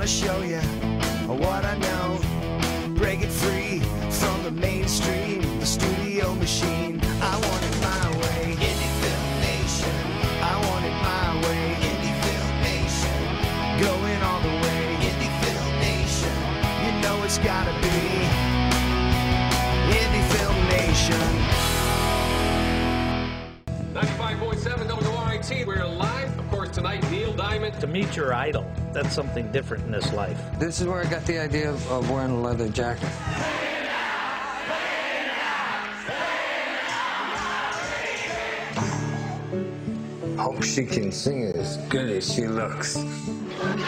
wanna show you what I know. Break it free from the mainstream, the studio machine. I want it my way. Indie Film Nation. I want it my way. Indie Film Nation. Going all the way. Indie Film Nation. You know it's gotta be Indie Film Nation. 95.7 WRIT, we're live. Of course, tonight, Neil Diamond. To meet your idol, that's something different in this life. This is where I got the idea of wearing a leather jacket. Hope she can sing as good as she looks.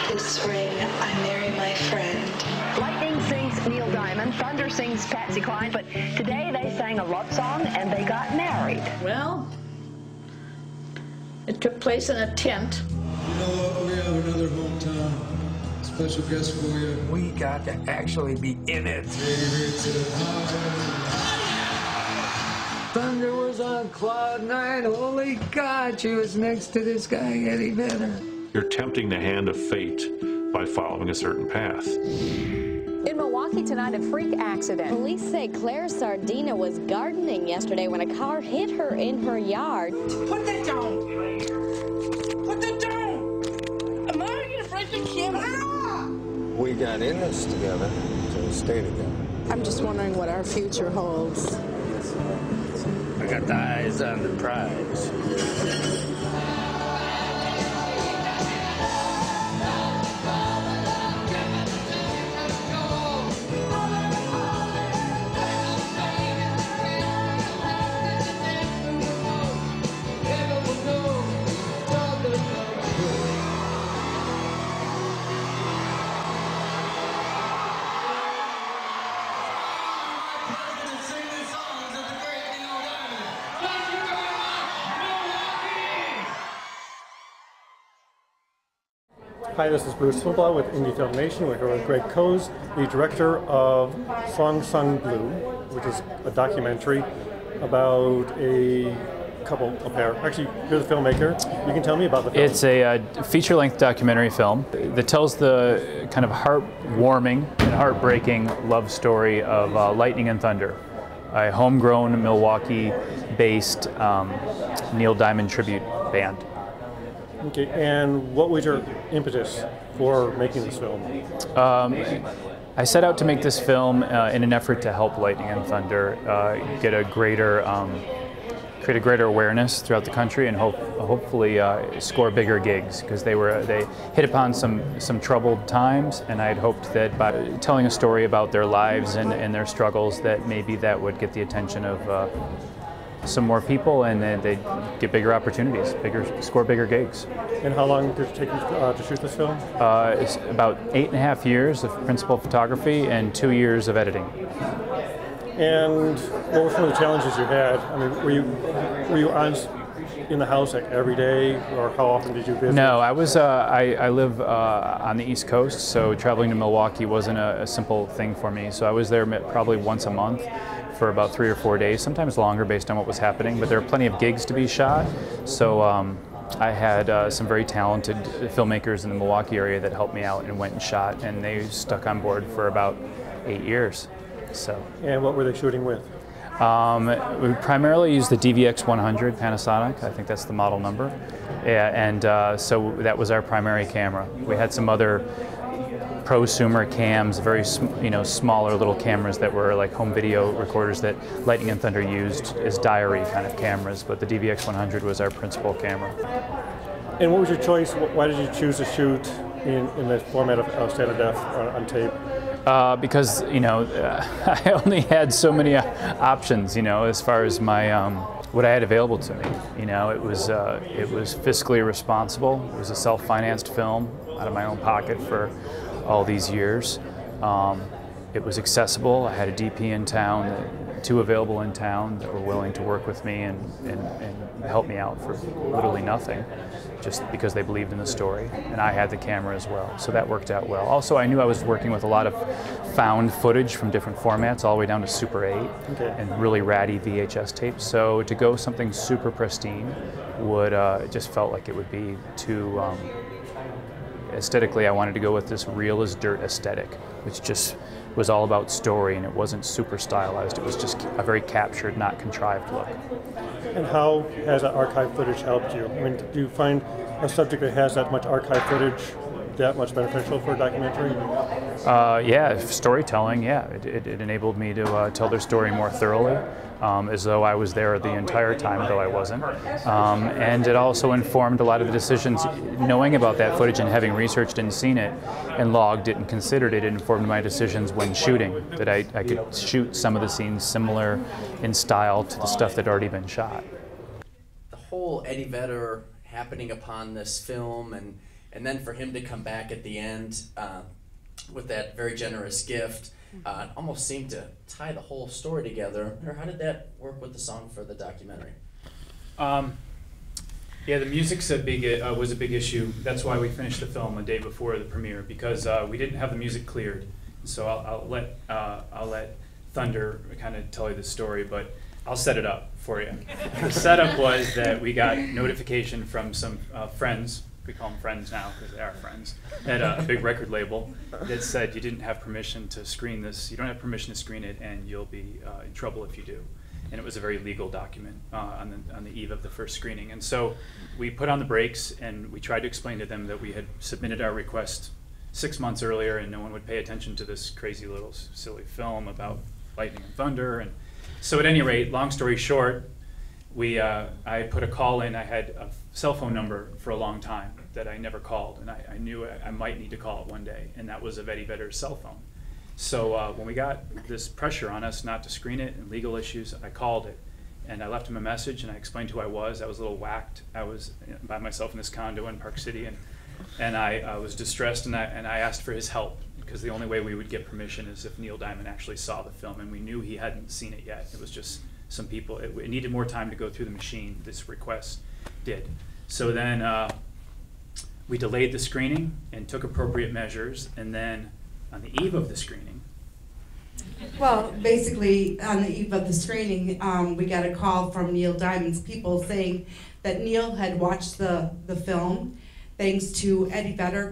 This ring, I marry my friend. Lightning sings Neil Diamond, thunder sings Patsy Cline, but today they sang a love song and they got married. Well, it took place in a tent. You know what? We have another hometown special guest for you. We got to actually be in it. Thunder was on cloud nine. Holy God, she was next to this guy, Eddie Vedder. You're tempting the hand of fate by following a certain path. In Milwaukee tonight, a freak accident. Police say Claire Sardina was gardening yesterday when a car hit her in her yard. Put that down! Put that down! Am I going to break the camera? We got in this together, so we stay together. I'm just wondering what our future holds. I got the eyes on the prize. Hi, this is Bruce Swinblaw with Indie Film Nation. We're here with Greg Kohns, the director of Song Sung Blue, which is a documentary about a couple, a pair. Actually, you're the filmmaker. You can tell me about the film. It's a feature-length documentary film that tells the kind of heartwarming and heartbreaking love story of Lightning and Thunder, a homegrown Milwaukee-based Neil Diamond tribute band. Okay, and what was your impetus for making this film? I set out to make this film in an effort to help Lightning and Thunder get a greater, create a greater awareness throughout the country and hopefully score bigger gigs, because they hit upon some troubled times, and I had hoped that by telling a story about their lives and their struggles, that maybe that would get the attention of some more people, and then they'd get bigger opportunities, score bigger gigs. And how long did it take you to shoot this film? It's about 8.5 years of principal photography and 2 years of editing. And what were some of the challenges you had? I mean, were you in the house like every day, or how often did you visit? No, I was. I live on the East Coast, so traveling to Milwaukee wasn't a simple thing for me. So I was there probably once a month for about 3 or 4 days, sometimes longer based on what was happening, but there were plenty of gigs to be shot. So I had some very talented filmmakers in the Milwaukee area that helped me out and went and shot, and they stuck on board for about 8 years. So. And what were they shooting with? We primarily used the DVX 100 Panasonic. I think that's the model number. Yeah, and so that was our primary camera. We had some other prosumer cams, very smaller little cameras that were like home video recorders that Lightning and Thunder used as diary kind of cameras, but the DVX 100 was our principal camera. And what was your choice? Why did you choose to shoot in the format of standard def on tape? Because I only had so many options, as far as my what I had available to me. It was fiscally responsible. It was a self-financed film out of my own pocket for all these years. It was accessible. I had a DP in town, two available in town that were willing to work with me and help me out for literally nothing, just because they believed in the story. And I had the camera as well, so that worked out well. Also, I knew I was working with a lot of found footage from different formats, all the way down to Super 8 and really ratty VHS tapes. So to go something super pristine would, it just felt like it would be too, aesthetically, I wanted to go with this real as dirt aesthetic, which just was all about story, and it wasn't super stylized. It was just a very captured, not contrived look. And how has that archive footage helped you? I mean, do you find a subject that has that much archive footage that much beneficial for a documentary? Yeah, storytelling, yeah. It enabled me to tell their story more thoroughly, as though I was there the entire time, though I wasn't. And it also informed a lot of the decisions. Knowing about that footage and having researched and seen it and logged it and considered it, it informed my decisions when shooting, that I could shoot some of the scenes similar in style to the stuff that had already been shot. The whole Eddie Vedder happening upon this film, and then for him to come back at the end with that very generous gift, almost seemed to tie the whole story together. Or how did that work with the song for the documentary? Yeah, the music's was a big issue. That's why we finished the film a day before the premiere, because we didn't have the music cleared. So I'll let Thunder kind of tell you the story, but I'll set it up for you. The setup was that we got notification from some friends. We call them friends now because they are friends, at a big record label that said you didn't have permission to screen this, you don't have permission to screen it, and you'll be in trouble if you do. And it was a very legal document on the eve of the first screening. And so we put on the brakes and we tried to explain to them that we had submitted our request 6 months earlier and no one would pay attention to this crazy little silly film about lightning and thunder. And so at any rate, long story short, I put a call in. I had a cell phone number for a long time that I never called, and I knew I might need to call it one day, and that was of Eddie Vedder's cell phone. So when we got this pressure on us not to screen it and legal issues, I called it, and I left him a message, and I explained who I was. I was a little whacked. I was by myself in this condo in Park City, and I was distressed, and I asked for his help, because the only way we would get permission is if Neil Diamond actually saw the film, and we knew he hadn't seen it yet. It was just some people, it needed more time to go through the machine, this request did. So then we delayed the screening and took appropriate measures, and then on the eve of the screening. Well, basically on the eve of the screening, we got a call from Neil Diamond's people saying that Neil had watched the film thanks to Eddie Vedder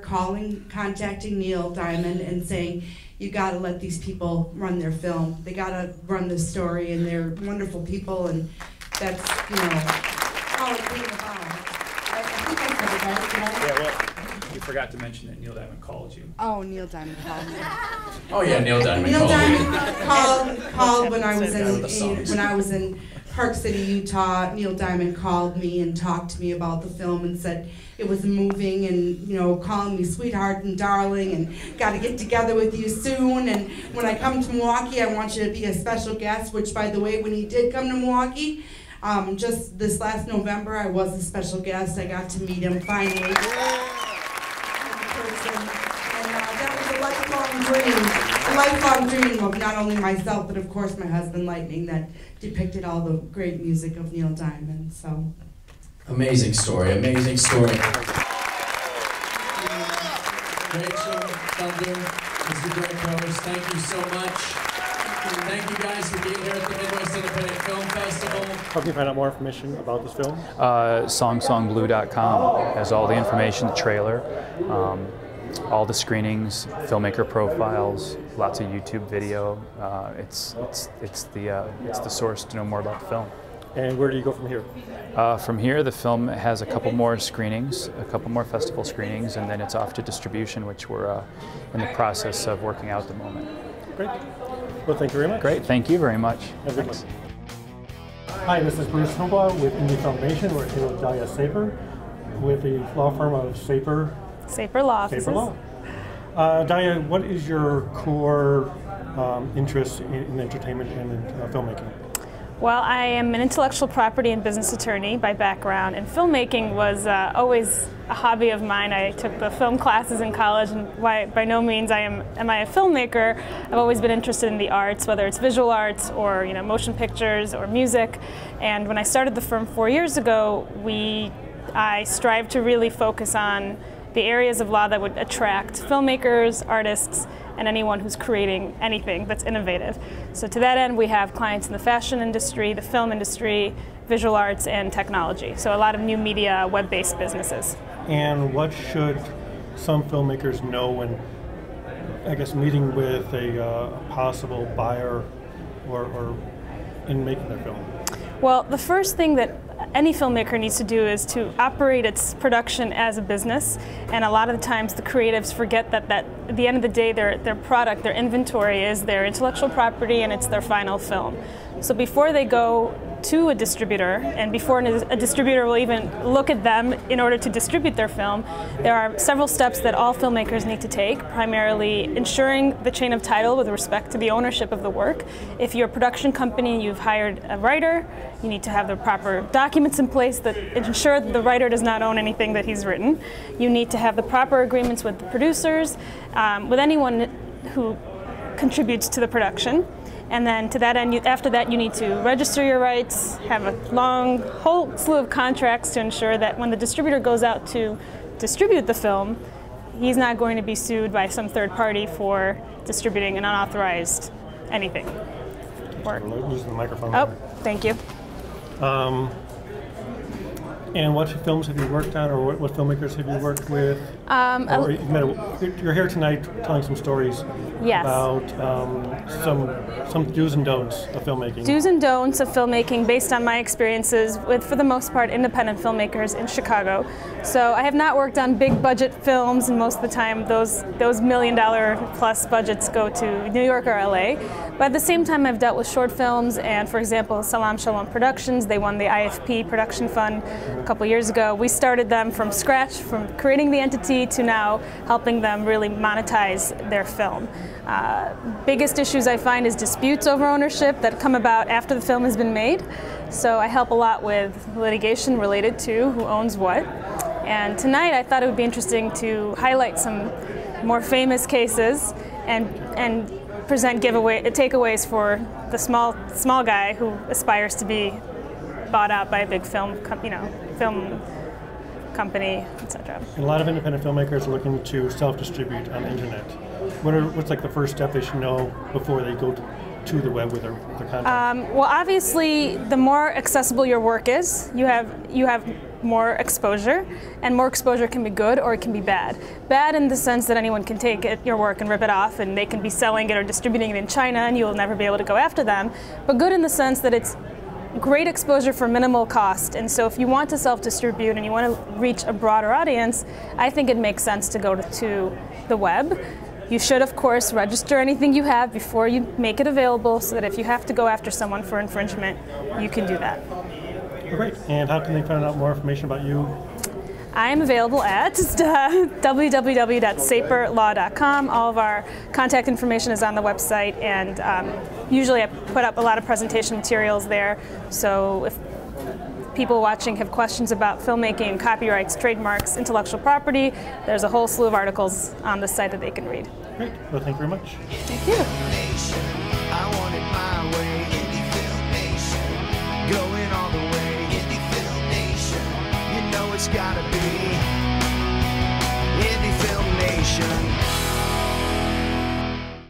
contacting Neil Diamond and saying, you gotta let these people run their film. They gotta run this story, and they're wonderful people, and that's, all it came about. I think I said it right, Yeah, well, you forgot to mention that Neil Diamond called you. Oh, Neil Diamond called me. Oh yeah, Neil Diamond called when I was in Park City, Utah. Neil Diamond called me and talked to me about the film and said it was moving, and calling me sweetheart and darling, and got to get together with you soon. And when I come to Milwaukee, I want you to be a special guest. Which, by the way, when he did come to Milwaukee, just this last November, I was a special guest. I got to meet him finally. In person. And that was a lifelong dream of not only myself, but of course my husband Lightning, that depicted all the great music of Neil Diamond. So. Amazing story, amazing story. Rachel, Thunder, Mr. Greg Kohns, thank you so much. Thank you guys for being here at the Midwest Independent Film Festival. How can you find out more information about this film? Songsongblue.com has all the information, the trailer, all the screenings, filmmaker profiles, lots of YouTube video. It's the source to know more about the film. And where do you go from here? From here, the film has a couple more screenings, a couple more festival screenings, and then it's off to distribution, which we're in the process of working out at the moment. Great. Well, thank you very much. Great. Thank you very much. Have a good one. Hi, this is Bruce Snowball with Indie Film Nation. We're here with Dahlia Saper with the law firm of Saper Law. Saper Law. Dahlia, what is your core interest in entertainment and in filmmaking? Well, I am an intellectual property and business attorney by background, and filmmaking was always a hobby of mine. I took the film classes in college, and by no means am I a filmmaker. I've always been interested in the arts, whether it's visual arts or motion pictures or music. And when I started the firm 4 years ago, I strived to really focus on the areas of law that would attract filmmakers, artists, and anyone who's creating anything that's innovative. So to that end, we have clients in the fashion industry, the film industry, visual arts, and technology. So a lot of new media, web-based businesses. And what should some filmmakers know when, I guess, meeting with a possible buyer or in making their film? Well, the first thing that any filmmaker needs to do is to operate its production as a business, and a lot of the times the creatives forget that at the end of the day their product, their inventory is their intellectual property and it's their final film. So before they go to a distributor, and before a distributor will even look at them in order to distribute their film, there are several steps that all filmmakers need to take, primarily ensuring the chain of title with respect to the ownership of the work. If you're a production company and you've hired a writer, you need to have the proper documents in place that ensure that the writer does not own anything that he's written. You need to have the proper agreements with the producers, with anyone who contributes to the production. And then to that end, after that, you need to register your rights, have a whole slew of contracts to ensure that when the distributor goes out to distribute the film, he's not going to be sued by some third party for distributing an unauthorized anything. We're losing the microphone. Oh, thank you. And what films have you worked on, or what filmmakers have you worked with? You're here tonight telling some stories about some do's and don'ts of filmmaking. Do's and don'ts of filmmaking based on my experiences with, for the most part, independent filmmakers in Chicago. So I have not worked on big budget films, and most of the time those $1 million plus budgets go to New York or LA. But at the same time, I've dealt with short films, and for example, Salam Shalom Productions, they won the IFP Production Fund a couple years ago. We started them from scratch, from creating the entity to now helping them really monetize their film. Biggest issues I find is disputes over ownership that come about after the film has been made. So I help a lot with litigation related to who owns what. And tonight I thought it would be interesting to highlight some more famous cases and present takeaways for the small guy who aspires to be bought out by a big film company, etc. A lot of independent filmmakers are looking to self-distribute on the internet. What's like the first step they should know before they go to the web with their content? Well, obviously, the more accessible your work is, you have more exposure, and more exposure can be good or it can be bad. Bad in the sense that anyone can take your work and rip it off, and they can be selling it or distributing it in China, and you'll never be able to go after them. But good in the sense that it's great exposure for minimal cost, and so if you want to self-distribute and you want to reach a broader audience, I think it makes sense to go to the web. You should, of course, register anything you have before you make it available, so that if you have to go after someone for infringement, you can do that. Great. And how can they find out more information about you? I'm available at www.saperlaw.com. All of our contact information is on the website, and usually I put up a lot of presentation materials there. So if people watching have questions about filmmaking, copyrights, trademarks, intellectual property, there's a whole slew of articles on the site that they can read. Great. Well, thank you very much. Thank you. I want it my way.